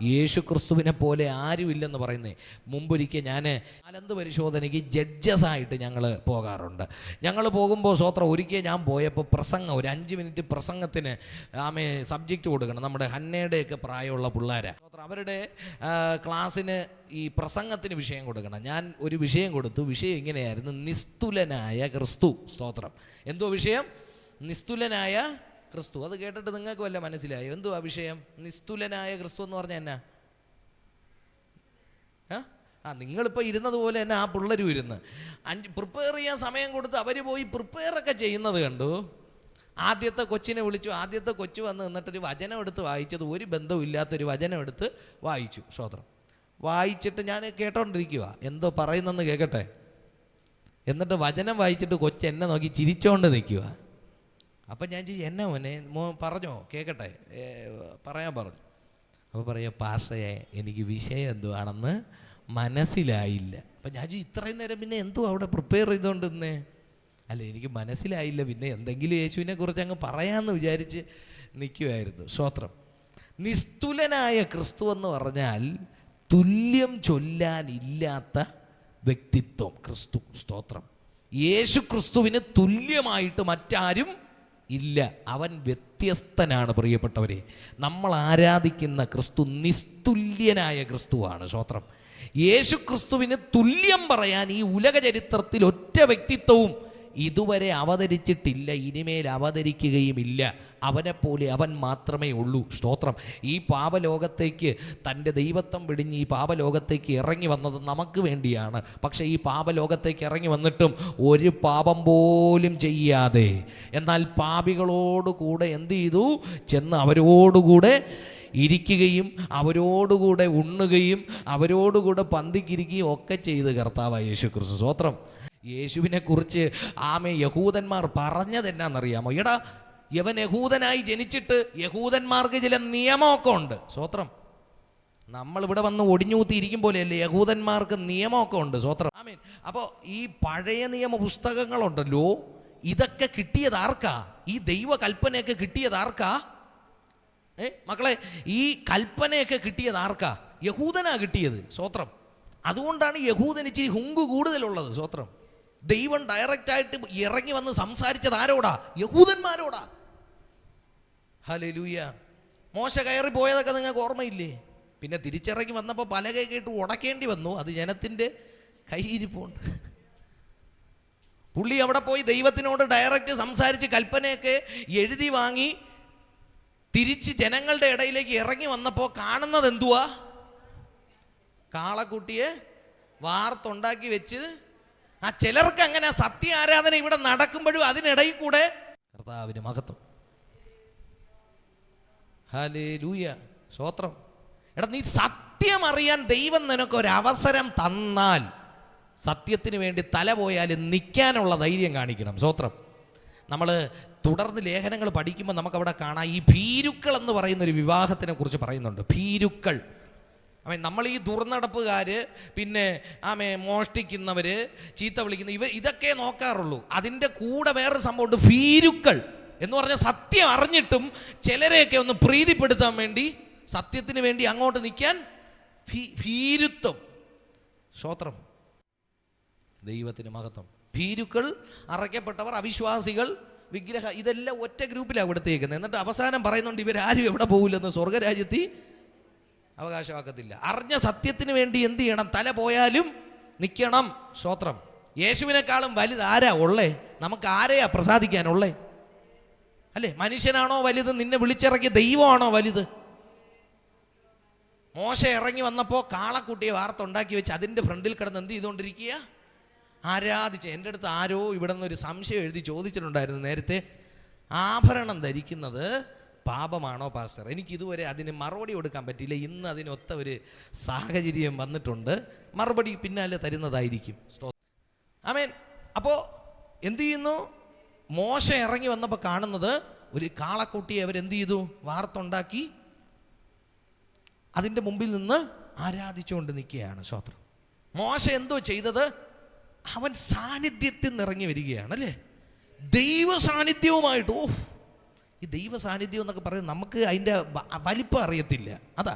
യേശു ക്രിസ്തുവിനെ പോലെ ആരുമില്ലെന്ന് പറയുന്നേ? മുമ്പൊരിക്കൽ ഞാൻ ആനന്ദ പരിശോധനയ്ക്ക് ജഡ്ജസായിട്ട് ഞങ്ങൾ പോകാറുണ്ട്. ഞങ്ങൾ പോകുമ്പോൾ സ്തോത്രം, ഒരിക്കൽ ഞാൻ പോയപ്പോൾ പ്രസംഗം, ഒരു 5 മിനിറ്റ് പ്രസംഗത്തിന് സബ്ജക്റ്റ് കൊടുക്കണം. നമ്മുടെ ഹന്നയുടെയൊക്കെ പ്രായമുള്ള പിള്ളേരാ. സ്തോത്രം. അവരുടെ ക്ലാസ്സിന് ഈ പ്രസംഗത്തിന് വിഷയം കൊടുക്കണം. ഞാൻ ഒരു വിഷയം കൊടുത്തു. വിഷയം ഇങ്ങനെയായിരുന്നു, നിസ്തുലനായ ക്രിസ്തു. സ്തോത്രം. എന്തോ വിഷയം? നിസ്തുലനായ ക്രിസ്തു. അത് കേട്ടിട്ട് നിങ്ങൾക്ക് വല്ല മനസ്സിലായോ? എന്തുവാ വിഷയം? നിസ്തുലനായ ക്രിസ്തു എന്ന് പറഞ്ഞാൽ എന്നാ? നിങ്ങളിപ്പോൾ ഇരുന്നതുപോലെ തന്നെ ആ പിള്ളേരും ഇരുന്ന് പ്രിപ്പയർ ചെയ്യാൻ സമയം കൊടുത്ത് അവർ പോയി പ്രിപ്പയറൊക്കെ ചെയ്യുന്നത് കണ്ടു. ആദ്യത്തെ കൊച്ചിനെ വിളിച്ചു. ആദ്യത്തെ കൊച്ചു വന്ന് നിന്നിട്ടൊരു വചനം എടുത്ത് വായിച്ചത്, ഒരു ബന്ധവും ഇല്ലാത്തൊരു വചനം എടുത്ത് വായിച്ചു. സ്തോത്രം. വായിച്ചിട്ട് ഞാൻ കേട്ടോണ്ടിരിക്കുക, എന്തോ പറയുന്നെന്ന് കേൾക്കട്ടെ. എന്നിട്ട് വചനം വായിച്ചിട്ട് കൊച്ചു എന്നെ നോക്കി ചിരിച്ചോണ്ട് നിൽക്കുക. അപ്പം ഞാൻ ചോദിച്ചു, എന്നാ മോനെ പറഞ്ഞോ, കേൾക്കട്ടെ, പറയാൻ പറഞ്ഞു. അപ്പോൾ പറയാ, പാസ്റ്ററേ എനിക്ക് വിഷയം എന്തുവാണെന്ന് മനസ്സിലായില്ല. അപ്പം ഞാൻ ചോദിച്ചു, ഇത്രയും നേരം പിന്നെ എന്തോ അവിടെ പ്രിപ്പയർ ചെയ്തുകൊണ്ടിരുന്നേ? അല്ല, എനിക്ക് മനസ്സിലായില്ല, പിന്നെ എന്തെങ്കിലും യേശുവിനെ കുറിച്ച് അങ്ങ് പറയാമെന്ന് വിചാരിച്ച് നിൽക്കുമായിരുന്നു. സ്തോത്രം. നിസ്തുലനായ ക്രിസ്തു എന്ന് പറഞ്ഞാൽ തുല്യം ചൊല്ലാനില്ലാത്ത വ്യക്തിത്വം ക്രിസ്തു. സ്തോത്രം. യേശു ക്രിസ്തുവിന് തുല്യമായിട്ട് മറ്റാരും ഇല്ല. അവൻ വ്യത്യസ്തനാണ്. പ്രിയപ്പെട്ടവരെ, നമ്മൾ ആരാധിക്കുന്ന ക്രിസ്തു നിസ്തുല്യനായ ക്രിസ്തുവാണ്. സ്തോത്രം. യേശു ക്രിസ്തുവിന് തുല്യം പറയാൻ ഈ ഉലക ചരിത്രത്തിൽ ഒറ്റ വ്യക്തിത്വവും ഇതുവരെ അവതരിച്ചിട്ടില്ല, ഇനിമേൽ അവതരിക്കുകയുമില്ല. അവനെപ്പോലെ അവൻ മാത്രമേ ഉള്ളൂ. സ്തോത്രം. ഈ പാപലോകത്തേക്ക് തൻ്റെ ദൈവത്വം വെടിഞ്ഞ് ഈ പാപലോകത്തേക്ക് ഇറങ്ങി വന്നത് നമുക്ക് വേണ്ടിയാണ്. പക്ഷേ ഈ പാപലോകത്തേക്ക് ഇറങ്ങി വന്നിട്ടും ഒരു പാപം പോലും ചെയ്യാതെ, എന്നാൽ പാപികളോടുകൂടെ എന്ത് ചെയ്തു? ചെന്ന് അവരോടുകൂടെ ഇരിക്കുകയും അവരോടുകൂടെ ഉണ്ണുകയും അവരോടുകൂടെ പന്തിക്കിരിക്കുകയും ഒക്കെ ചെയ്ത് കർത്താവായ യേശു ക്രിസ്തു. സ്തോത്രം. യേശുവിനെ കുറിച്ച് യഹൂദന്മാർ പറഞ്ഞത് എന്നാണെന്നറിയാമോ? എടാ, യവൻ യഹൂദനായി ജനിച്ചിട്ട് യഹൂദന്മാർക്ക് ചില നിയമമൊക്കെ ഉണ്ട്. സ്തോത്രം. നമ്മളിവിടെ വന്ന് ഒടിഞ്ഞൂത്തി ഇരിക്കും പോലെയല്ലേ യഹൂദന്മാർക്ക് നിയമമൊക്കെ ഉണ്ട്. സ്തോത്രം. ആമേൻ. അപ്പോൾ ഈ പഴയ നിയമ പുസ്തകങ്ങളുണ്ടല്ലോ, ഇതൊക്കെ കിട്ടിയത് ആർക്കാ? ഈ ദൈവകൽപ്പനയൊക്കെ കിട്ടിയത് ആർക്കാ? മക്കളെ, ഈ കൽപ്പനയൊക്കെ കിട്ടിയത് ആർക്കാ? യഹൂദനാ കിട്ടിയത്. സ്തോത്രം. അതുകൊണ്ടാണ് യഹൂദന് ഇച്ചിരി ഹുങ്ക് കൂടുതലുള്ളത്. സ്തോത്രം. ദൈവം ഡയറക്റ്റായിട്ട് ഇറങ്ങി വന്ന് സംസാരിച്ചത് ആരോടാ? യഹൂദന്മാരോടാ. ഹല്ലേലൂയ. മോശ കയറി പോയതൊക്കെ നിങ്ങൾക്ക് ഓർമ്മയില്ലേ? പിന്നെ തിരിച്ചിറങ്ങി വന്നപ്പോൾ പലകയൊക്കെ ഇട്ട് ഉടക്കേണ്ടി വന്നു. അത് ജനത്തിൻ്റെ കയ്യിരിപ്പുണ്ട്. പുള്ളി അവിടെ പോയി ദൈവത്തിനോട് ഡയറക്റ്റ് സംസാരിച്ച് കൽപ്പനയൊക്കെ എഴുതി വാങ്ങി തിരിച്ച് ജനങ്ങളുടെ ഇടയിലേക്ക് ഇറങ്ങി വന്നപ്പോൾ കാണുന്നത് എന്തുവാ? കാളക്കുട്ടിയെ വാർത്തുണ്ടാക്കി വെച്ച്. ചിലർക്ക് അങ്ങനെ സത്യ ആരാധന ഇവിടെ നടക്കുമ്പോഴും അതിനിടയിൽ കൂടെ കർത്താവിന് മഹത്വം. ഹല്ലേലൂയ. സ്തോത്രം. എടാ, നീ സത്യം അറിയാൻ ദൈവം നിനക്കൊരവസരം തന്നാൽ സത്യത്തിന് വേണ്ടി തല പോയാലും നിൽക്കാനുള്ള ധൈര്യം കാണിക്കണം. സ്തോത്രം. നമ്മൾ തുടർന്ന് ലേഖനങ്ങൾ പഠിക്കുമ്പോൾ നമുക്കവിടെ കാണാം, ഈ ഭീരുക്കൾ എന്ന് പറയുന്നൊരു വിവാഹത്തിനെ കുറിച്ച് പറയുന്നുണ്ട്. ഭീരുക്കൾ. നമ്മൾ ഈ ദുർനടപ്പുകാർ, പിന്നെ മോഷ്ടിക്കുന്നവർ, ചീത്ത വിളിക്കുന്ന ഇതൊക്കെ നോക്കാറുള്ളൂ. അതിൻ്റെ കൂടെ വേറൊരു സംഭവമുണ്ട്, ഭീരുക്കൾ എന്ന് പറഞ്ഞാൽ സത്യം അറിഞ്ഞിട്ടും ചിലരെയൊക്കെ ഒന്ന് പ്രീതിപ്പെടുത്താൻ വേണ്ടി, സത്യത്തിന് വേണ്ടി അങ്ങോട്ട് നിൽക്കാൻ ഭീരുത്വം. സ്തോത്രം. ദൈവത്തിന് മഹത്വം. ഭീരുക്കൾ, അറയ്ക്കപ്പെട്ടവർ, അവിശ്വാസികൾ, വിഗ്രഹ, ഇതെല്ലാം ഒറ്റ ഗ്രൂപ്പിലാണ് കൊടുത്തേക്കുന്നത്. എന്നിട്ട് അവസാനം പറയുന്നുണ്ട് ഇവരാരും എവിടെ പോകില്ലെന്ന്, സ്വർഗരാജ്യത്തിൽ അവകാശമാക്കത്തില്ല. അറിഞ്ഞ സത്യത്തിന് വേണ്ടി എന്ത് ചെയ്യണം? തല പോയാലും നിൽക്കണം. സ്തോത്രം. യേശുവിനേക്കാളും വലുത് ആരാ ഉള്ളേ? നമുക്ക് ആരെയാ പ്രസാദിക്കാനുള്ളേ? അല്ലേ? മനുഷ്യനാണോ വലുത്? നിന്നെ വിളിച്ചിറക്കിയ ദൈവമാണോ വലുത്? മോശ ഇറങ്ങി വന്നപ്പോൾ കാളക്കുട്ടിയെ വാർത്തുണ്ടാക്കി വെച്ച് അതിൻ്റെ ഫ്രണ്ടിൽ കിടന്ന് എന്ത് ചെയ്തുകൊണ്ടിരിക്കുക? ആരാധിച്ച്. എൻ്റെ അടുത്ത് ആരോ ഇവിടെ നിന്നൊരു സംശയം എഴുതി ചോദിച്ചിട്ടുണ്ടായിരുന്നു നേരത്തെ, ആഭരണം ധരിക്കുന്നത് പാപമാണോ പാസ്റ്റർ? എനിക്കിതുവരെ അതിന് മറുപടി കൊടുക്കാൻ പറ്റിയില്ല. ഇന്ന് അതിനൊത്ത ഒരു സാഹചര്യം വന്നിട്ടുണ്ട്. മറുപടി പിന്നാലെ തരുന്നതായിരിക്കും. ആമേൻ. അപ്പോൾ എന്തു ചെയ്യുന്നു? മോശ ഇറങ്ങി വന്നപ്പോൾ കാണുന്നത് ഒരു കാളക്കുട്ടിയെ അവരെന്ത് ചെയ്തു? വാർത്തുണ്ടാക്കി അതിൻ്റെ മുമ്പിൽ നിന്ന് ആരാധിച്ചുകൊണ്ട് നിൽക്കുകയാണ്. സ്തോത്രം. മോശ എന്തോ ചെയ്തത്? അവൻ സാന്നിധ്യത്തിൽ നിറങ്ങി വരികയാണ്, അല്ലേ? ദൈവ സാന്നിധ്യവുമായിട്ട്. ഈ ദൈവ സാന്നിധ്യം എന്നൊക്കെ പറയുന്നത് നമുക്ക് അതിൻ്റെ വലിപ്പം അറിയത്തില്ല. അതാ,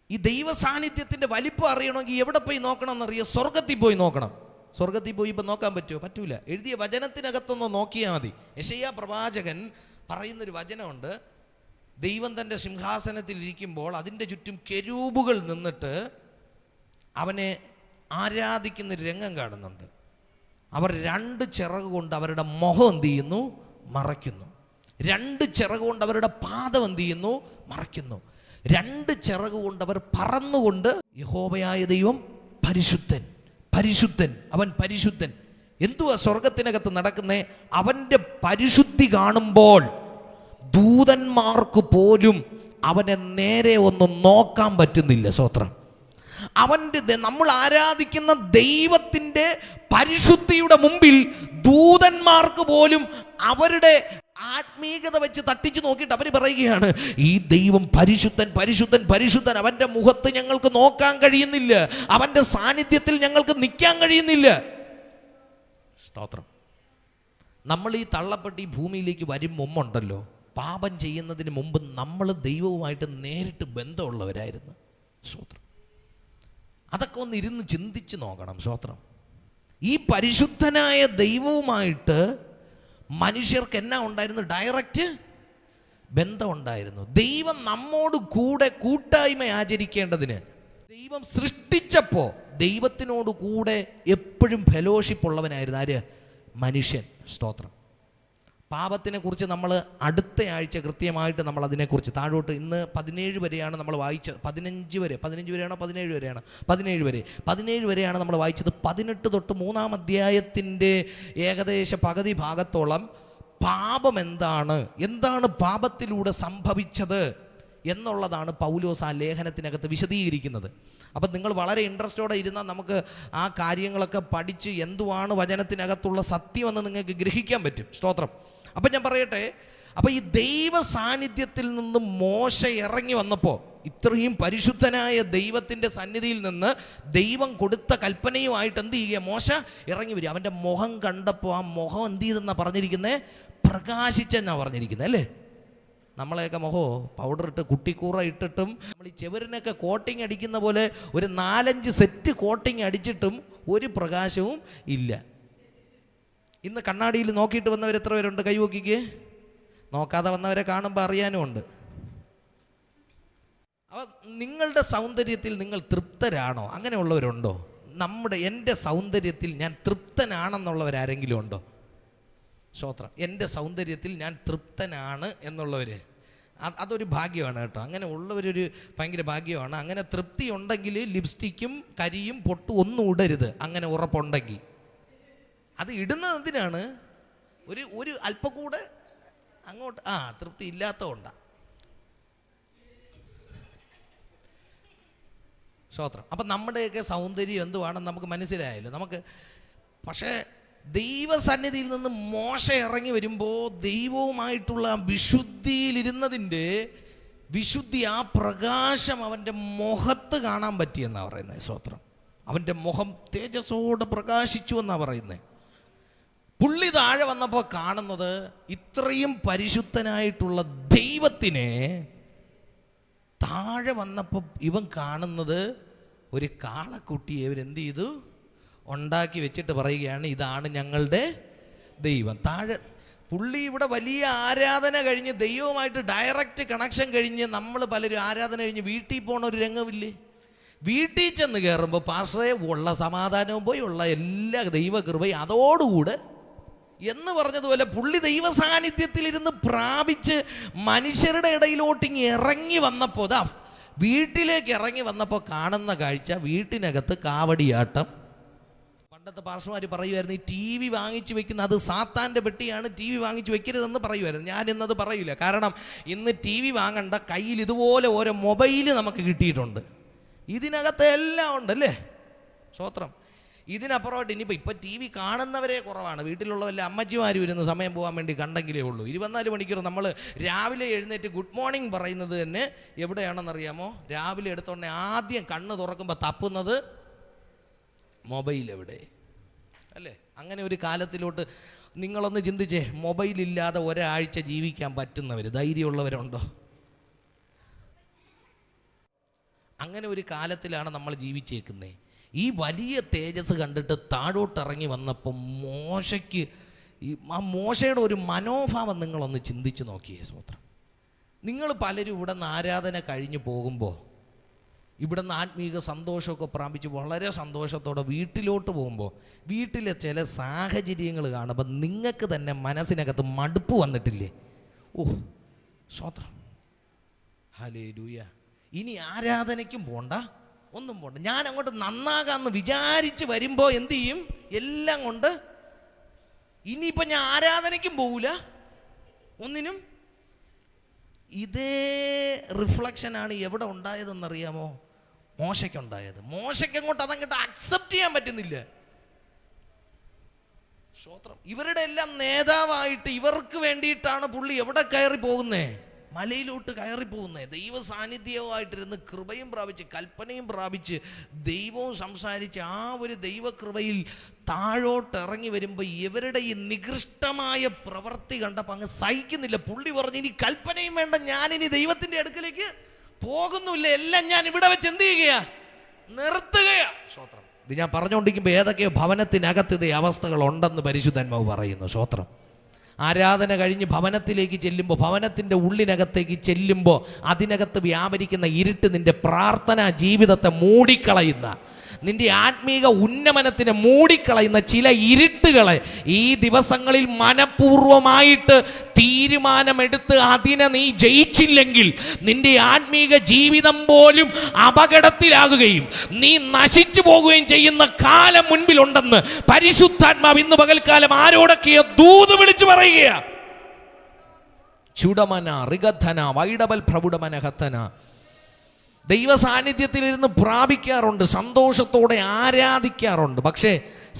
ഈ ദൈവ സാന്നിധ്യത്തിൻ്റെ വലിപ്പം അറിയണമെങ്കിൽ എവിടെ പോയി നോക്കണം എന്നറിയാം? സ്വർഗത്തിൽ പോയി നോക്കണം. സ്വർഗത്തിൽ പോയി ഇപ്പം നോക്കാൻ പറ്റുമോ? പറ്റൂല. എഴുതിയ വചനത്തിനകത്തൊന്ന് നോക്കിയാൽ മതി. യെശയ്യാ പ്രവാചകൻ പറയുന്നൊരു വചനമുണ്ട്. ദൈവം തൻ്റെ സിംഹാസനത്തിൽ ഇരിക്കുമ്പോൾ അതിൻ്റെ ചുറ്റും കെരൂബുകൾ നിന്നിട്ട് അവനെ ആരാധിക്കുന്നൊരു രംഗം കാണുന്നുണ്ട്. അവർ രണ്ട് ചിറക് കൊണ്ട് അവരുടെ മുഖം എന്ത് ചെയ്യുന്നു? മറയ്ക്കുന്നു. രണ്ട് ചിറക് കൊണ്ട് അവരുടെ പാദം എന്ത് ചെയ്യുന്നു? മറയ്ക്കുന്നു. രണ്ട് ചിറക് കൊണ്ട് അവർ പറന്നുകൊണ്ട് യഹോവയായ ദൈവം പരിശുദ്ധൻ, പരിശുദ്ധൻ, അവൻ പരിശുദ്ധൻ. എന്തുവാ സ്വർഗത്തിനകത്ത് നടക്കുന്നേ? അവൻ്റെ പരിശുദ്ധി കാണുമ്പോൾ ദൂതന്മാർക്ക് പോലും അവനെ നേരെ ഒന്നും നോക്കാൻ പറ്റുന്നില്ല. സ്തോത്രം. അവൻ്റെ, നമ്മൾ ആരാധിക്കുന്ന ദൈവത്തിൻ്റെ പരിശുദ്ധിയുടെ മുമ്പിൽ ദൂതന്മാർക്ക് പോലും അവരുടെ ആത്മീയത വെച്ച് തട്ടിച്ചു നോക്കിയിട്ട് അവർ പറയുകയാണ്, ഈ ദൈവം പരിശുദ്ധൻ, പരിശുദ്ധൻ, പരിശുദ്ധൻ. അവൻ്റെ മുഖത്ത് ഞങ്ങൾക്ക് നോക്കാൻ കഴിയുന്നില്ല, അവൻ്റെ സാന്നിധ്യത്തിൽ ഞങ്ങൾക്ക് നിൽക്കാൻ കഴിയുന്നില്ല. സ്തോത്രം. നമ്മൾ ഈ തള്ളപ്പെട്ട് ഈ ഭൂമിയിലേക്ക് വരും മുമ്പുണ്ടല്ലോ, പാപം ചെയ്യുന്നതിന് മുമ്പ് നമ്മൾ ദൈവവുമായിട്ട് നേരിട്ട് ബന്ധമുള്ളവരായിരുന്നു. സ്തോത്രം. അതൊക്കെ ഒന്ന് ഇരുന്ന് ചിന്തിച്ച് നോക്കണം. സ്തോത്രം. ഈ പരിശുദ്ധനായ ദൈവവുമായിട്ട് മനുഷ്യർക്ക് എന്നാ ഉണ്ടായിരുന്നു? ഡയറക്റ്റ് ബന്ധമുണ്ടായിരുന്നു. ദൈവം നമ്മോട് കൂടെ കൂട്ടായ്മ ആചരിക്കേണ്ടതിന് ദൈവം സൃഷ്ടിച്ചപ്പോൾ ദൈവത്തിനോട് കൂടെ എപ്പോഴും ഫെലോഷിപ്പ് ഉള്ളവനായിരുന്നു ആര്? മനുഷ്യൻ. സ്തോത്രം. പാപത്തിനെ കുറിച്ച് നമ്മൾ അടുത്ത ആഴ്ച കൃത്യമായിട്ട് നമ്മൾ അതിനെക്കുറിച്ച് താഴോട്ട് ഇന്ന് 17 വരെയാണ് നമ്മൾ വായിച്ചത്. 15 വരെയാണോ 17 വരെയാണ്? 17 വരെയാണ് നമ്മൾ വായിച്ചത്. 18 തൊട്ട് 3-ാം അധ്യായത്തിൻ്റെ ഏകദേശ പകുതി ഭാഗത്തോളം പാപം എന്താണ് പാപത്തിലൂടെ സംഭവിച്ചത് എന്നുള്ളതാണ് പൗലോസ് ആ ലേഖനത്തിനകത്ത് വിശദീകരിക്കുന്നത്. അപ്പം നിങ്ങൾ വളരെ ഇൻട്രസ്റ്റോടെ ഇരുന്നാൽ നമുക്ക് ആ കാര്യങ്ങളൊക്കെ പഠിച്ച് എന്തുവാണ് വചനത്തിനകത്തുള്ള സത്യമെന്ന് നിങ്ങൾക്ക് ഗ്രഹിക്കാൻ പറ്റും. സ്തോത്രം. അപ്പം ഞാൻ പറയട്ടെ, അപ്പം ഈ ദൈവ സാന്നിധ്യത്തിൽ നിന്ന് മോശ ഇറങ്ങി വന്നപ്പോൾ, ഇത്രയും പരിശുദ്ധനായ ദൈവത്തിൻ്റെ സന്നിധിയിൽ നിന്ന് ദൈവം കൊടുത്ത കൽപ്പനയുമായിട്ട് എന്ത് ചെയ്യുക? മോശ ഇറങ്ങി വരിക. അവൻ്റെ മുഖം കണ്ടപ്പോൾ ആ മുഖം എന്ത് ചെയ്തെന്നാണ് പറഞ്ഞിരിക്കുന്നത്? പ്രകാശിച്ചെന്നാണ് പറഞ്ഞിരിക്കുന്നത്, അല്ലേ? നമ്മളെയൊക്കെ മുഖമോ പൗഡർ ഇട്ട് കുട്ടിക്കൂറ ഇട്ടിട്ടും നമ്മൾ ഈ ചെവരിനൊക്കെ കോട്ടിങ് അടിക്കുന്ന പോലെ ഒരു 4-5 സെറ്റ് കോട്ടിങ് അടിച്ചിട്ടും ഒരു പ്രകാശവും ഇല്ല. ഇന്ന് കണ്ണാടിയിൽ നോക്കിയിട്ട് വന്നവർ എത്ര പേരുണ്ട്? കൈ നോക്കിക്കേ. നോക്കാതെ വന്നവരെ കാണുമ്പോൾ അറിയാനും ഉണ്ട്. അപ്പോൾ നിങ്ങളുടെ സൗന്ദര്യത്തിൽ നിങ്ങൾ തൃപ്തരാണോ? അങ്ങനെയുള്ളവരുണ്ടോ? എൻ്റെ സൗന്ദര്യത്തിൽ ഞാൻ തൃപ്തനാണെന്നുള്ളവരാരെങ്കിലും ഉണ്ടോ? സ്തോത്രം. എൻ്റെ സൗന്ദര്യത്തിൽ ഞാൻ തൃപ്തനാണ് എന്നുള്ളവർ, അതൊരു ഭാഗ്യമാണ് കേട്ടോ. അങ്ങനെ ഉള്ളവരൊരു ഭയങ്കര ഭാഗ്യമാണ്. അങ്ങനെ തൃപ്തി ഉണ്ടെങ്കിൽ ലിപ്സ്റ്റിക്കും കരിയും പൊട്ടും ഒന്നും ഇടരുത്. അങ്ങനെ ഉറപ്പുണ്ടെങ്കിൽ അത് ഇടുന്നത് എന്തിനാണ്? ഒരു അല്പം കൂടെ അങ്ങോട്ട് തൃപ്തി ഇല്ലാത്തതുകൊണ്ടാണ്. സ്തോത്രം. അപ്പം നമ്മുടെയൊക്കെ സൗന്ദര്യം എന്തുവാണെന്ന് നമുക്ക് മനസ്സിലായല്ലോ നമുക്ക്. പക്ഷേ ദൈവസന്നിധിയിൽ നിന്ന് മോശ ഇറങ്ങി വരുമ്പോൾ ദൈവവുമായിട്ടുള്ള വിശുദ്ധിയിലിരുന്നതിൻ്റെ വിശുദ്ധി, ആ പ്രകാശം അവൻ്റെ മുഖത്ത് കാണാൻ പറ്റിയെന്നാണ് പറയുന്നത്. സ്തോത്രം. അവൻ്റെ മുഖം തേജസ്സോടെ പ്രകാശിച്ചു എന്നാണ് പറയുന്നത്. പുള്ളി താഴെ വന്നപ്പോൾ കാണുന്നത് ഇത്രയും പരിശുദ്ധനായിട്ടുള്ള ദൈവത്തിനെ താഴെ വന്നപ്പോൾ ഇവൻ കാണുന്നത് ഒരു കാളക്കുട്ടിയെ ഇവരെന്ത് ചെയ്തു? ഉണ്ടാക്കി വെച്ചിട്ട് പറയുകയാണ്, ഇതാണ് ഞങ്ങളുടെ ദൈവം. താഴെ പുള്ളി ഇവിടെ വലിയ ആരാധന കഴിഞ്ഞ് ദൈവവുമായിട്ട് ഡയറക്റ്റ് കണക്ഷൻ കഴിഞ്ഞ് നമ്മൾ പലരും ആരാധന കഴിഞ്ഞ് വീട്ടിൽ പോണ ഒരു രംഗമില്ലേ? വീട്ടിൽ ചെന്ന് കയറുമ്പോൾ പാസ്റ്ററെ ഉള്ള സമാധാനവും പോയി ഉള്ള എല്ലാ ദൈവകൃപയും അതോടുകൂടെ എന്ന് പറഞ്ഞതുപോലെ പുള്ളി ദൈവ സാന്നിധ്യത്തിലിരുന്ന് പ്രാപിച്ച് മനുഷ്യരുടെ ഇടയിലോട്ടിങ് ഇറങ്ങി വന്നപ്പോൾ, വീട്ടിലേക്ക് ഇറങ്ങി വന്നപ്പോൾ കാണുന്ന കാഴ്ച വീട്ടിനകത്ത് കാവടിയാട്ടം. പണ്ടത്തെ പാർശ്വമാർ പറയുമായിരുന്നു, ഈ TV വാങ്ങിച്ചു വെക്കുന്ന അത് സാത്താൻ്റെ പെട്ടിയാണ്, TV വാങ്ങിച്ചു വെക്കരുതെന്ന് പറയുമായിരുന്നു. ഞാൻ ഇന്നത് പറയില്ല. കാരണം ഇന്ന് TV വാങ്ങണ്ട, കയ്യിൽ ഇതുപോലെ ഓരോ മൊബൈല് നമുക്ക് കിട്ടിയിട്ടുണ്ട്. ഇതിനകത്ത് എല്ലാം ഉണ്ടല്ലേ? സ്തോത്രം. ഇതിനപ്പുറമായിട്ട് ഇനിയിപ്പോൾ TV കാണുന്നവരെ കുറവാണ്. വീട്ടിലുള്ളവല്ല അമ്മച്ചിമാരും ഇരുന്ന് സമയം പോകാൻ വേണ്ടി കണ്ടെങ്കിലേ ഉള്ളൂ. 24 മണിക്കൂർ നമ്മൾ രാവിലെ എഴുന്നേറ്റ് ഗുഡ് മോർണിംഗ് പറയുന്നത് തന്നെ എവിടെയാണെന്നറിയാമോ? രാവിലെ എടുത്തോണ്ടേ ആദ്യം കണ്ണ് തുറക്കുമ്പോൾ തപ്പുന്നത് മൊബൈൽ എവിടെ, അല്ലേ? അങ്ങനെ ഒരു കാലത്തിലോട്ട് നിങ്ങളൊന്ന് ചിന്തിച്ചേ. മൊബൈലില്ലാതെ ഒരാഴ്ച ജീവിക്കാൻ പറ്റുന്നവർ, ധൈര്യമുള്ളവരുണ്ടോ? അങ്ങനെ ഒരു കാലത്തിലാണ് നമ്മൾ ജീവിച്ചേക്കുന്നത്. ഈ വലിയ തേജസ് കണ്ടിട്ട് താഴോട്ടിറങ്ങി വന്നപ്പോൾ മോശയുടെ ഒരു മനോഭാവം നിങ്ങളൊന്ന് ചിന്തിച്ച് നോക്കിയേ. സ്തോത്രം. നിങ്ങൾ പലരും ഇവിടെ നിന്ന് ആരാധന കഴിഞ്ഞ് പോകുമ്പോൾ ഇവിടെ നിന്ന് ആത്മീക സന്തോഷമൊക്കെ പ്രാപിച്ച് വളരെ സന്തോഷത്തോടെ വീട്ടിലോട്ട് പോകുമ്പോൾ വീട്ടിലെ ചില സാഹചര്യങ്ങൾ കാണുമ്പോൾ നിങ്ങൾക്ക് തന്നെ മനസ്സിനകത്ത് മടുപ്പ് വന്നിട്ടില്ലേ? സ്തോത്രം. ഹല്ലേലൂയ. ഇനി ആരാധനയ്ക്കും പോണ്ട, ഒന്നും പോണ്ട, ഞാൻ അങ്ങോട്ട് നന്നാകാമെന്ന് വിചാരിച്ച് വരുമ്പോൾ എന്തു ചെയ്യും? എല്ലാം കൊണ്ട് ഇനിയിപ്പോൾ ഞാൻ ആരാധനയ്ക്കും പോവില്ല, ഒന്നിനും. ഇതേ റിഫ്ലക്ഷനാണ് എവിടെ ഉണ്ടായതെന്നറിയാമോ? മോശയ്ക്കുണ്ടായത്. മോശയ്ക്ക് അങ്ങോട്ട് അതങ്ങോട്ട് അക്സെപ്റ്റ് ചെയ്യാൻ പറ്റുന്നില്ല. സ്തോത്രം. ഇവരുടെ എല്ലാം നേതാവായിട്ട് ഇവർക്ക് വേണ്ടിയിട്ടാണ് പുള്ളി എവിടെ കയറി പോകുന്നേ? മലയിലോട്ട് കയറി പോകുന്നേ. ദൈവ സാന്നിധ്യവുമായിട്ടിരുന്ന് കൃപയും പ്രാപിച്ച് കൽപ്പനയും പ്രാപിച്ച് ദൈവവും സംസാരിച്ച് ആ ഒരു ദൈവകൃപയിൽ താഴോട്ട് ഇറങ്ങി വരുമ്പോൾ ഇവരുടെ ഈ നികൃഷ്ടമായ പ്രവൃത്തി കണ്ടപ്പോൾ അങ്ങ് സഹിക്കുന്നില്ല. പുള്ളി പറഞ്ഞു, ഇനി കൽപ്പനയും വേണ്ട, ഞാനിനി ദൈവത്തിൻ്റെ അടുക്കലേക്ക് പോകുന്നില്ല, എല്ലാം ഞാൻ ഇവിടെ വെച്ച് എന്ത് ചെയ്യുകയാ? നിർത്തുകയാ. സ്തോത്രം. ഇത് ഞാൻ പറഞ്ഞുകൊണ്ടിരിക്കുമ്പോൾ ഏതൊക്കെയോ ഭവനത്തിനകത്ത് ഇതേ അവസ്ഥകൾ ഉണ്ടെന്ന് പരിശുദ്ധാത്മാവ് പറയുന്നു. സ്തോത്രം. ആരാധന കഴിഞ്ഞ് ഭവനത്തിലേക്ക് ചെല്ലുമ്പോൾ, ഭവനത്തിൻ്റെ ഉള്ളിനകത്തേക്ക് ചെല്ലുമ്പോൾ അതിനകത്ത് വ്യാപരിക്കുന്ന ഇരുട്ട് നിൻ്റെ പ്രാർത്ഥനാ ജീവിതത്തെ മൂടിക്കളയുന്ന, നിന്റെ ആത്മീക ഉന്നമനത്തിനെ മൂടിക്കളയുന്ന ചില ഇരുട്ടുകളെ ഈ ദിവസങ്ങളിൽ മനഃപൂർവമായിട്ട് തീരുമാനമെടുത്ത് അതിനെ നീ ജയിച്ചില്ലെങ്കിൽ നിന്റെ ആത്മീക ജീവിതം പോലും അപകടത്തിലാകുകയും നീ നശിച്ചു പോകുകയും ചെയ്യുന്ന കാലം മുൻപിലുണ്ടെന്ന് പരിശുദ്ധാത്മാവ് ഇന്ന് പകൽക്കാലം ആരോടൊക്കെയോ ദൂത് വിളിച്ചു പറയുക. ചുടമന റിഗധന വൈഡബൽ പ്രഭുടമനഹത്തന. ദൈവ സാന്നിധ്യത്തിലിരുന്ന് പ്രാപിക്കാറുണ്ട്, സന്തോഷത്തോടെ ആരാധിക്കാറുണ്ട്. പക്ഷേ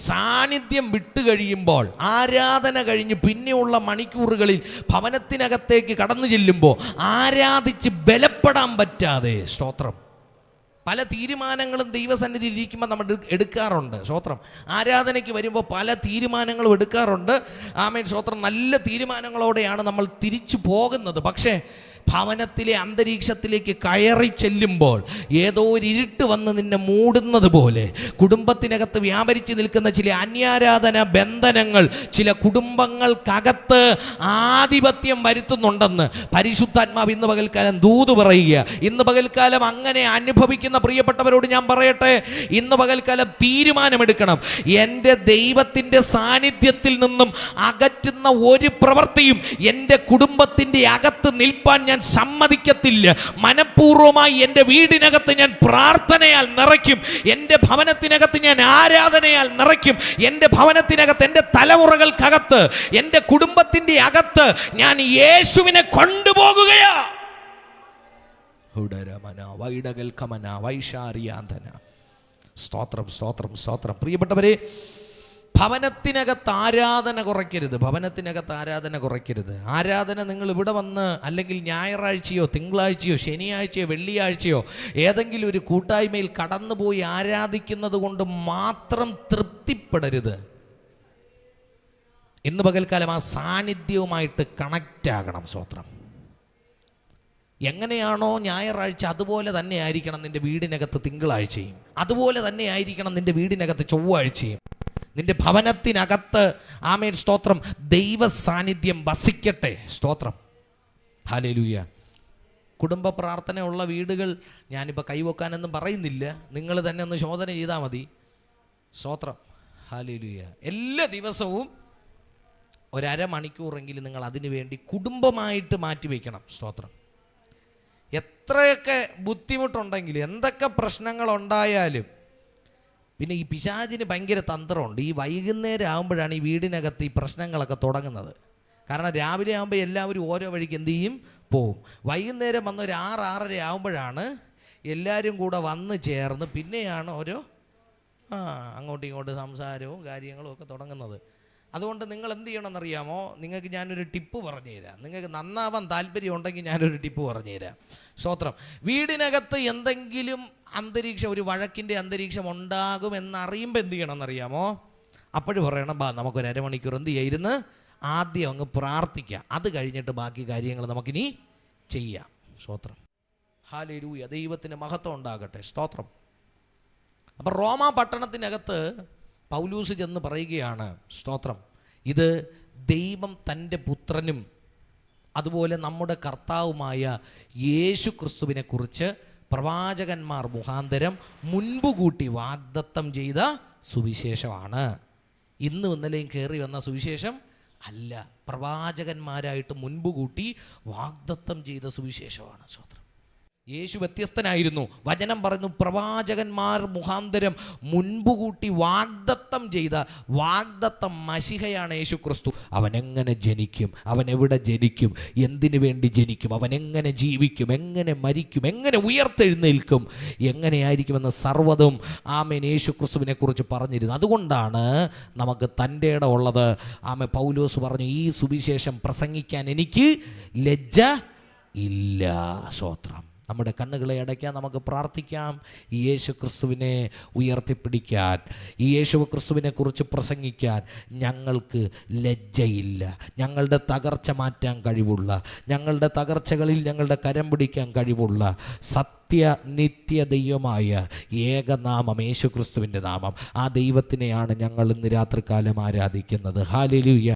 സാന്നിധ്യം വിട്ടു കഴിയുമ്പോൾ, ആരാധന കഴിഞ്ഞ് പിന്നെയുള്ള മണിക്കൂറുകളിൽ ഭവനത്തിനകത്തേക്ക് കടന്നു ചെല്ലുമ്പോൾ ആരാധിച്ച് ബലപ്പെടാൻ പറ്റാതെ, സ്തോത്രം, പല തീരുമാനങ്ങളും ദൈവസന്നിധിയിൽ ഇരിക്കുമ്പോൾ നമ്മൾ എടുക്കാറുണ്ട്. സ്തോത്രം. ആരാധനയ്ക്ക് വരുമ്പോൾ പല തീരുമാനങ്ങളും എടുക്കാറുണ്ട്. ആമേൻ, സ്തോത്രം. നല്ല തീരുമാനങ്ങളോടെയാണ് നമ്മൾ തിരിച്ചു പോകുന്നത്. പക്ഷേ ഭവനത്തിലെ അന്തരീക്ഷത്തിലേക്ക് കയറി ചെല്ലുമ്പോൾ ഏതോ ഒരു ഇരുട്ട് വന്ന് നിന്നെ മൂടുന്നത് പോലെ കുടുംബത്തിനകത്ത് വ്യാപരിച്ച് നിൽക്കുന്ന ചില അന്യാരാധന ബന്ധനങ്ങൾ ചില കുടുംബങ്ങൾക്കകത്ത് ആധിപത്യം വരുത്തുന്നുണ്ടെന്ന് പരിശുദ്ധാത്മാവ് ഇന്ന് പകൽക്കാലം ദൂത് പറയുക. ഇന്ന് പകൽക്കാലം അങ്ങനെ അനുഭവിക്കുന്ന പ്രിയപ്പെട്ടവരോട് ഞാൻ പറയട്ടെ, ഇന്ന് പകൽക്കാലം തീരുമാനമെടുക്കണം. എൻ്റെ ദൈവത്തിൻ്റെ സാന്നിധ്യത്തിൽ നിന്നും അകറ്റുന്ന ഒരു പ്രവൃത്തിയും എൻ്റെ കുടുംബത്തിൻ്റെ അകത്ത് നിൽപ്പാൻ ഞാൻ സമ്മതിക്കത്തില്ല. മനഃപൂർവ്വമായി എൻ്റെ വീടിനകത്ത് ഞാൻ പ്രാർത്ഥനയാൽ നിറയ്ക്കും, എൻ്റെ ഭവനത്തിനകത്ത് ഞാൻ ആരാധനയാൽ നിറയ്ക്കും, എൻ്റെ ഭവനത്തിനകത്ത്, എൻ്റെ തലമുറകൾക്കകത്ത്, എൻ്റെ കുടുംബത്തിൻ്റെ അകത്ത് ഞാൻ യേശുവിനെ കൊണ്ടുപോകുകയാ. സ്തോത്രം, സ്തോത്രം, സ്തോത്രം. പ്രിയപ്പെട്ടവരെ, ഭവനത്തിനകത്ത് ആരാധന കുറയ്ക്കരുത്. ഭവനത്തിനകത്ത് ആരാധന കുറയ്ക്കരുത്. ആരാധന നിങ്ങൾ ഇവിടെ വന്ന്, അല്ലെങ്കിൽ ഞായറാഴ്ചയോ തിങ്കളാഴ്ചയോ ശനിയാഴ്ചയോ വെള്ളിയാഴ്ചയോ ഏതെങ്കിലും ഒരു കൂട്ടായ്മയിൽ കടന്നുപോയി ആരാധിക്കുന്നത് കൊണ്ട് മാത്രം തൃപ്തിപ്പെടരുത്. ഇന്ന് പകൽക്കാലം ആ സാന്നിധ്യവുമായിട്ട് കണക്റ്റ് ആകണം. സ്തോത്രം. എങ്ങനെയാണോ ഞായറാഴ്ച അതുപോലെ തന്നെ ആയിരിക്കണം നിൻ്റെ വീടിനകത്ത് തിങ്കളാഴ്ചയും, അതുപോലെ തന്നെ ആയിരിക്കണം നിൻ്റെ വീടിനകത്ത് ചൊവ്വാഴ്ചയും. നിന്റെ ഭവനത്തിനകത്ത്, ആമേൻ, സ്തോത്രം, ദൈവ സാന്നിധ്യം വസിക്കട്ടെ. സ്തോത്രം. ഹല്ലേലൂയ. കുടുംബ പ്രാർത്ഥനയുള്ള വീടുകൾ ഞാനിപ്പോൾ കൈവെക്കാനൊന്നും പറയുന്നില്ല, നിങ്ങൾ തന്നെ ഒന്ന് ശോധന ചെയ്താൽ മതി. സ്തോത്രം. ഹല്ലേലൂയ. എല്ലാ ദിവസവും ഒരമണിക്കൂറെങ്കിലും നിങ്ങൾ അതിനു വേണ്ടി കുടുംബമായിട്ട് മാറ്റിവെക്കണം. സ്തോത്രം. എത്രയൊക്കെ ബുദ്ധിമുട്ടുണ്ടെങ്കിലും, എന്തൊക്കെ പ്രശ്നങ്ങളുണ്ടായാലും, പിന്നെ ഈ പിശാചിന് ഭയങ്കര തന്ത്രമുണ്ട്. ഈ വൈകുന്നേരം ആകുമ്പോഴാണ് ഈ വീടിനകത്ത് ഈ പ്രശ്നങ്ങളൊക്കെ തുടങ്ങുന്നത്. കാരണം രാവിലെ ആകുമ്പോൾ എല്ലാവരും ഓരോ വഴിക്ക് എന്ത് ചെയ്യും, പോവും. വൈകുന്നേരം വന്ന് ഒരു 6-6:30 ആകുമ്പോഴാണ് എല്ലാവരും കൂടെ വന്ന് ചേർന്ന് പിന്നെയാണ് ഓരോ അങ്ങോട്ടും ഇങ്ങോട്ടും സംസാരവും കാര്യങ്ങളും ഒക്കെ തുടങ്ങുന്നത്. അതുകൊണ്ട് നിങ്ങൾ എന്ത് ചെയ്യണമെന്നറിയാമോ? നിങ്ങൾക്ക് ഞാനൊരു ടിപ്പ് പറഞ്ഞു തരാം. നിങ്ങൾക്ക് നന്നാവാൻ താല്പര്യം ഉണ്ടെങ്കിൽ ഞാനൊരു ടിപ്പ് പറഞ്ഞു തരാം. സ്തോത്രം. വീടിനകത്ത് എന്തെങ്കിലും അന്തരീക്ഷം, ഒരു വഴക്കിൻ്റെ അന്തരീക്ഷം ഉണ്ടാകുമെന്നറിയുമ്പോൾ എന്ത് ചെയ്യണമെന്നറിയാമോ? അപ്പോഴും പറയണം, നമുക്കൊരു അരമണിക്കൂർ എന്ത് ചെയ്യായിരുന്നു, ആദ്യം അങ്ങ് പ്രാർത്ഥിക്കാം, അത് കഴിഞ്ഞിട്ട് ബാക്കി കാര്യങ്ങൾ നമുക്കിനി ചെയ്യാം. സ്തോത്രം. ഹല്ലേലൂയ. ദൈവത്തിന് മഹത്വം ഉണ്ടാകട്ടെ. സ്തോത്രം. അപ്പം റോമാ പട്ടണത്തിനകത്ത് പൗലൂസ് ചെന്ന് പറയുകയാണ്, സ്തോത്രം, ഇത് ദൈവം തൻ്റെ പുത്രനും അതുപോലെ നമ്മുടെ കർത്താവുമായ യേശു ക്രിസ്തുവിനെ കുറിച്ച് പ്രവാചകന്മാർ മുഖാന്തരം മുൻപുകൂട്ടി വാഗ്ദത്തം ചെയ്ത സുവിശേഷമാണ്. ഇന്നും ഇന്നലെയും കയറി വന്ന സുവിശേഷം അല്ല, പ്രവാചകന്മാരായിട്ട് മുൻപുകൂട്ടി വാഗ്ദത്തം ചെയ്ത സുവിശേഷമാണ്. സ്തോത്രം. യേശു വ്യത്യസ്തനായിരുന്നു. വചനം പറയുന്നു, പ്രവാചകന്മാർ മുഖാന്തരം മുൻപുകൂട്ടി വാഗ്ദത്തം ചെയ്ത വാഗ്ദത്തം മശിഹയാണ് യേശു ക്രിസ്തു. അവൻ എങ്ങനെ ജനിക്കും, അവൻ എവിടെ ജനിക്കും, എന്തിനു വേണ്ടി ജനിക്കും, അവൻ എങ്ങനെ ജീവിക്കും, എങ്ങനെ മരിക്കും, എങ്ങനെ ഉയർത്തെഴുന്നേൽക്കും, എങ്ങനെയായിരിക്കുമെന്ന് സർവ്വതും ആമേൻ യേശു ക്രിസ്തുവിനെ കുറിച്ച് പറഞ്ഞിരുന്നു. അതുകൊണ്ടാണ് നമുക്ക് തൻ്റെ ഇടം ഉള്ളത്. ആമേ പൗലോസ് പറഞ്ഞു, ഈ സുവിശേഷം പ്രസംഗിക്കാൻ എനിക്ക് ലജ്ജ ഇല്ല. സ്തോത്രം. നമ്മുടെ കണ്ണുകളെ അടയ്ക്കാൻ നമുക്ക് പ്രാർത്ഥിക്കാം. ഈ യേശു ക്രിസ്തുവിനെ ഉയർത്തിപ്പിടിക്കാൻ, ഈ യേശു ക്രിസ്തുവിനെ കുറിച്ച് പ്രസംഗിക്കാൻ ഞങ്ങൾക്ക് ലജ്ജയില്ല. ഞങ്ങളുടെ തകർച്ച മാറ്റാൻ കഴിവുള്ള, ഞങ്ങളുടെ തകർച്ചകളിൽ ഞങ്ങളുടെ കരം പിടിക്കാൻ കഴിവുള്ള നിത്യ ദൈവമായ ഏകനാമം യേശു ക്രിസ്തുവിൻ്റെ നാമം. ആ ദൈവത്തിനെയാണ് ഞങ്ങൾ ഇന്ന് രാത്രികാലം ആരാധിക്കുന്നത്. ഹല്ലേലൂയ.